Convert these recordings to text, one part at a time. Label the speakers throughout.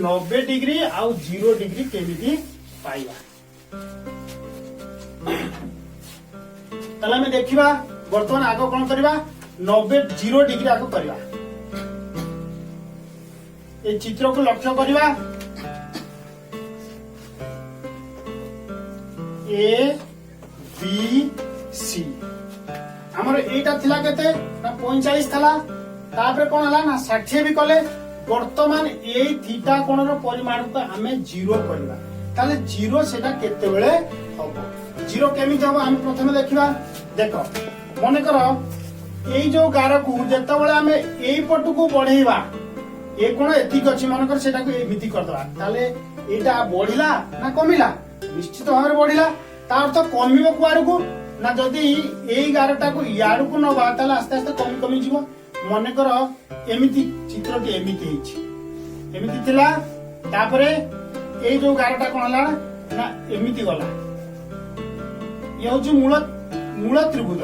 Speaker 1: नब्बे डिग्री आउ 0 डिग्री केमिति पाइबा ताले हमें देखिबा वर्तमान आगो कोन करबा 90 0 डिग्री आगो करबा ए चित्र को लक्ष्य करबा ए बी सी हमर एटा थिला केते ना 45 थला तापर कोन हला ना 60 भी कले वर्तमान ए थीटा कोणर परिमाण को आमे 0 करबा ताले 0 सेटा केते बेले हबो 0 केमिति हबो हम प्रथमे देखिबा देखो मने करो एई जो गार को जत्ता बेले आमे एई पटु को बढ़ेबा ए कोन एतिक अछि मन कर सेटा को एमिति कर दबा ताले एटा बढ़िला ना कमिला निश्चित भाबरे बढ़िला ता अर्थ कमिबो कुआर को ना जदी एई गारटा को यार को नबा ताले आस्ते आस्ते कमी कमी जीवो मने करो एमिति चित्रटी एमिति हेछि एमिति थिला तापरे एई जो गारटा कोन हला ना एमिति गला ये होछि मूल त्रिभुज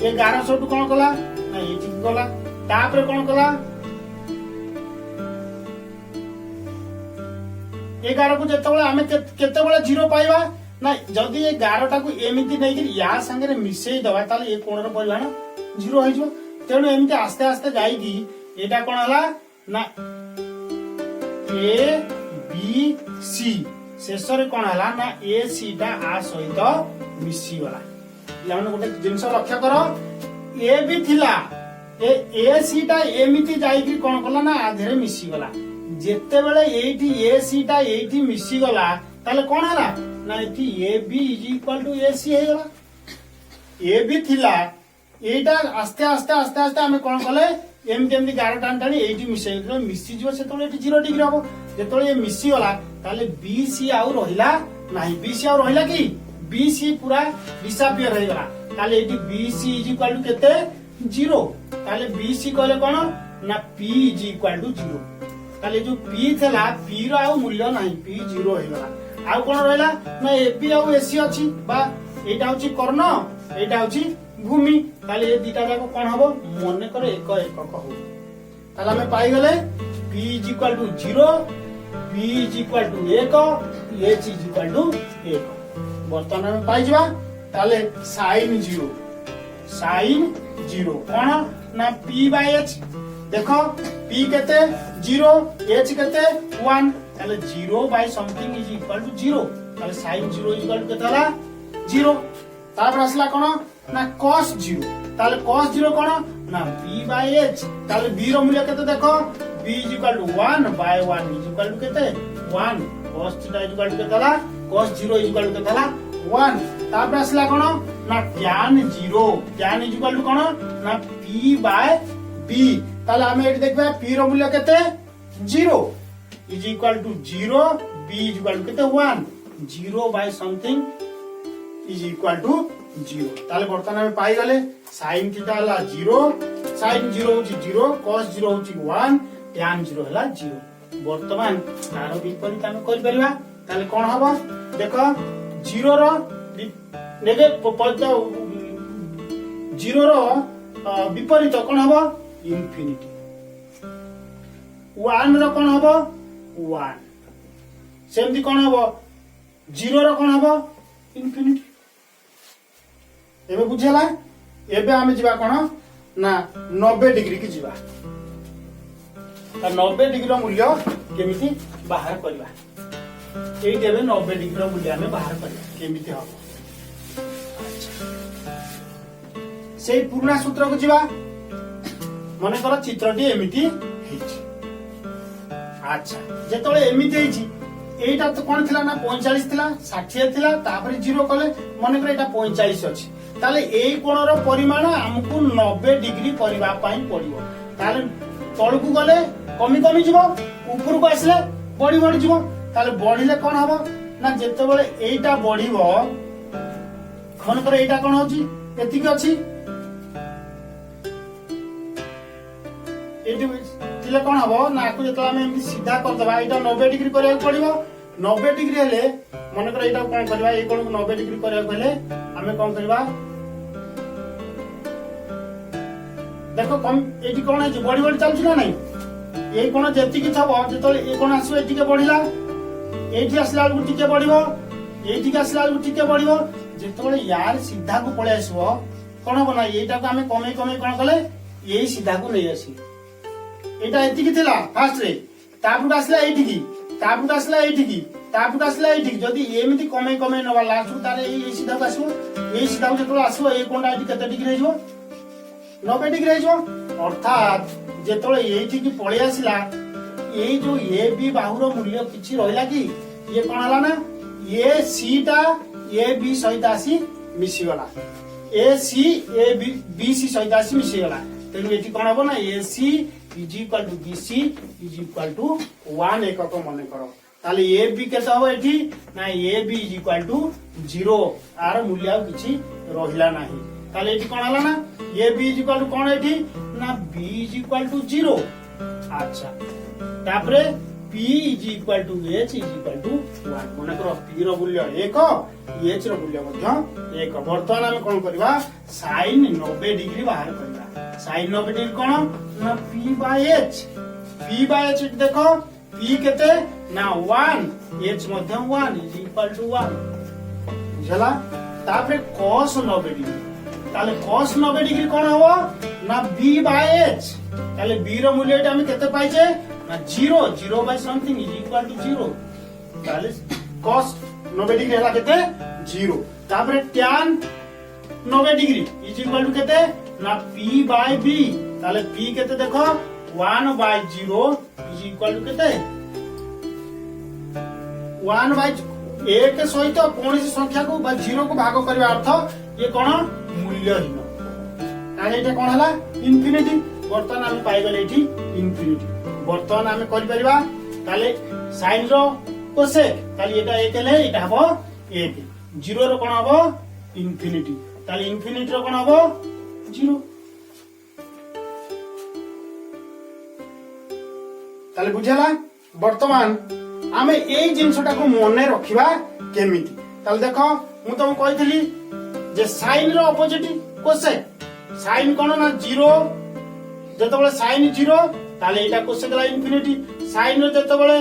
Speaker 1: ए गार सोटु कोन कला ना एठी गला तापरे कोन कला ए गार को जेतेबेले हमें केतेबेले 0 पाइबा ना जदी ए गारटा को एमिति नै कि या संगे रे मिसेई दबा ताले ए कोणर परिमाण 0 हो जिवो तेणु एमती आस्ते आस्ते जाइकी एटा कोन हला ना ए बी सी शेष रे कोन हला ना ए सी टा आ सहित मिसी गला याने गोटे जिंस लक्ष्य करो ए भी थिला ए सी टा एमिति जाइकी कोन कला ना आधेरे मिसी गला जेते बेले एठी ए सी टा एठी मिसी गला ताले कोन हला ना एठी ए बी = ए सी हे गला ए भी थिला एटा आस्ते आस्ते आस्ते आस्ते हमें कोन कले एमती एमती गार टान टाणी एठी मिसई मिसी जीव सेतले एठी 0 डिग्री हबो जेतले ये मिसी गला ताले बी सी आउ रहिला नाही बी सी आउ रहिला कि बी सी पूरा डिसअपियर हे गला ताले एठी बी सी = केते 0 ताले बी सी कहले कोन ना पी = 0 ताले जो पी थला पी रो आउ मूल्य नाही पी 0 हे गला आउ कोन रहला ना ए बी आउ ए सी अछि बा एटा होछि कर्ण एटा होछि भूमि ताले ए दिटा जाको कोन हबो मने करे एक एकक हो ताले हमें पाई गले p = 0 b = 1 h = 1 वर्तमान हमें पाई जबा ताले sin 0 कोन ना p/h देखो p केते 0 h केते 1 ताले 0/something = 0 ताले sin 0 = केते हला 0 तापर असला कोन ना cos 0 ताले cos 0 कोन ना b/h ताले b रो मूल्य केते देखो b = 1/1 = केते 1 cos θ = केते हला cos 0 = केते हला 1 तापर असला कोन ना tan 0 tan = कोन ना p/b ताले हम एठी देखबा p रो मूल्य केते 0 = 0 b = केते 1 0/something = 0 ताले वर्तमान हमें पाई गले sin θ हला 0 sin 0 होची 0 cos 0 होची 1 tan 0 हला 0 वर्तमान तार विपरीत हम कर परिबा ताले कोन हबो देखो 0 रो नेगे पद 0 रो विपरीत कोन हबो इंफिनिटी 1 रो कोन हबो 1 सेमती कोन हबो 0 रो कोन हबो इंफिनिटी एबे बुझेला एबे हमें जिबा कोन ना 90 डिग्री की जिबा ता 90 डिग्री रो मूल्य केमिति बाहर करबा एई देबे 90 डिग्री रो मूल्य हमें बाहर करबा केमिति हो सेई पुराना सूत्र को जिबा मने कर चित्रटी एमिति हेछि अच्छा जेतले एमिति हेछि एटा तो कोन थिला ना 45 थिला 60 थिला तापर 0 कले मने कर एटा 45 अछि ताले एई कोणर परिमाण हमकु 90 डिग्री करबा पई पड़िबो ताले तळकु गले कमी कमी जीवो ऊपर को आसले बड़ी बड़ी जीवो ताले बढ़िले कोन हबो ना जेते बेले एटा बढ़िबो कोन करे एटा कोन होची एतिक अछि एटी तिले कोन हबो ना को जेतला हम एमि सीधा कर दबा एटा 90 डिग्री करिया पड़िबो 90 डिग्री हेले मन कर एटा कोन करबा ए कोन 90 डिग्री करिया हेले हमें कोन करबा देख कम ये कौन है बढ़ी बढ़ी चलुच ना नहीं ये कोण जी थब जो ये कोण आसो ये बढ़ला ये आसला बेलू टे बढ़ो ये आसला बेलू टे बढ़ो जो यार सीधा को पलि आसो कौन हम ना यहीटा को आम कमे कमे कौन कले यही सीधा को नहीं आसी एटा एतिकी थिला फास्ट रे तापरु आसला एटिकी तापरु आसला एटिकी तापरु आसला एटिकी जदी एमिति कमे कमे नवा लास्ट को तारे ए सीधा को आसो ए सीधा को जतो आसो ए कोणटा एटी केते डिग्री हेजो 90 डिग्री हेजो अर्थात जेतोले एटिकी पळि आसिला ए जो ए बी बाहुर मूल्य किछि रहिला कि ये कोन हला ना ए सी टा ए बी सहित आसी मिसी गला ए सी ए बी सी सहित आसी मिसी गला तेनु एटी कोन हबो ना A C is equal to B C is equal to 1 एकक मन करो ताले ए बी केते हबो एटी ना A B is equal to 0 आर मूल्य आ किछि रहिला नाही ताले एटी कोन हला ना A B is equal to कोन एटी ना बी इज इक्वल टू 0 अच्छा तापरे p is equal to h is equal to 1 मन करो p रो मूल्य 1 h रो मूल्य मध्य 1 वर्तमान हम कोन करबा sin 90 डिग्री बाहर करबा sin 90 डिग्री कोन ना p by h देखो p केते ना 1 h मध्य 1 इज इक्वल टू 1 बुझला तापरे cos 90 डिग्री ताले cos 90 डिग्री कोन हबो ना b by h ताले b रो मूल्य हम केते पाइजे ना 0 by something is equal to 0 ताले cos 90 डिग्री हला केते 0 तापरे tan 90 degree is equal to केते ना p by b ताले p केते देखो 1 by 0 इज इक्वल टू केते 1 by 1 सहित कोनसी संख्या को बा 0 को भाग करबा अर्थ ये कोन मूल्यहीन ताले एटा कोन हला इंफिनिटी वर्तमान हम पाइ गले एठी इंफिनिटी वर्तमान आम कर साइन रो कोसेक ताली एटा 1 ले एटा हबो 1 0 रो कोन हबो इंफिनिटी ताली इंफिनिटी रो कोन हबो 0 ताली बुझला वर्तमान आमे एई जिंसटा को मने रखिबा केमिति ताली देखो मु तुम कहितली जे साइन रो अपोजिट कोसेक साइन कोन ना 0 जतबेले साइन 0 ताले एटा कोसेक ला इंफिनिटी साइन रो जतबेले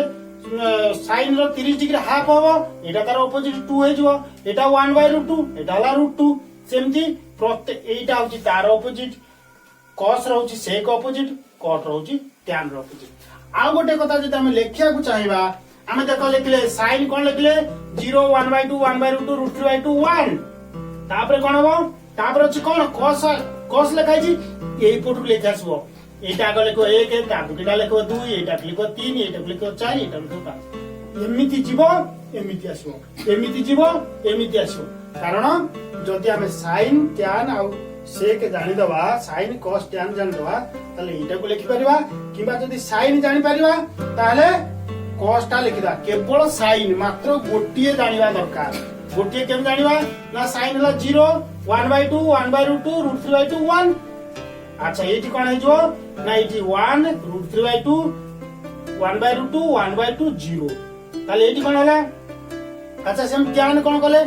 Speaker 1: साइन रो 30 डिग्री हाफ होबो एटा तार अपोजिट 2 हे जबो एटा 1/√2 एटा ला √2 सेमती प्रत्येक एटा होची तार अपोजिट cos रहउची सेक अपोजिट cot रहउची tan रो अपोजिट आ गोटे कथा जदि हम लेखिया को चाहिबा हम देखो लिखले sin कोन लिखले 0 1/2 1/√2 √3/2 1 तापरे कोन होबो तापरे अछि कोन cos लिखाइ छी एई पोटु लेखासबो एटा आगे लिखो 1 तापकेटा लिखो 2 एटा लिखो 3 एटा लिखो 4 एटा लिखो 5 एमिति जीवो एमिति आसो एमिति जीवो एमिति आसो कारण जदि हम sin tan आ सेक जानि दबा sin cos tan जानि दबा ताले एटा को लिखि परिबा किबा जदि sin जानि परिबा ताले cos ता लिखिदा केवल sin मात्र गोटिए जानिबा दरकार गोटिए केम जानिबा ना sin हला 0 1/2 1/√2 √3/2 1 अच्छा एटी कोन हेजो ना एटी 1 √3/2 1/√2 1/2 0 ताले एटी कोन हला अच्छा सेम tan कोन कले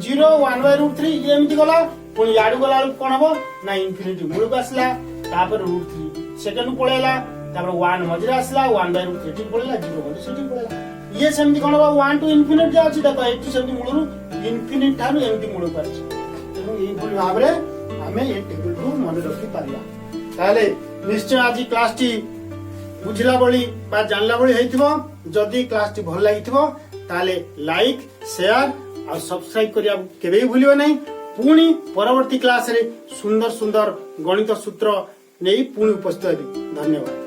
Speaker 1: 0 1/√3 ये एमती गला पुनी याडू गला कोन हबो ना इंफिनिटी मूल को आसला तापर √3 सेकंड पळेला तापर 1 मजरा आसला 1/√3 टी पळेला 0 मजरा सेटी पळेला ये सेमती कोन हबो 1 टू इंफिनिटी अछि देखो एटी सेमती मूलरु इंफिनिटी थारु एमती मूल को अछि तेनु ए बोली भाबरे हमें ए टेबल को मन रखि पारिया ताले निश्चय आज क्लास टी बुझिला बळी बा जानला बळी हेतिबो जदी क्लास टी भल लागितिबो ताले लाइक शेयर और सब्सक्राइब करिया केबे भूलियो नै पुणी परवर्ती क्लास रे सुंदर सुंदर गणित सूत्र नै पुणी उपस्थित हेबी धन्यवाद।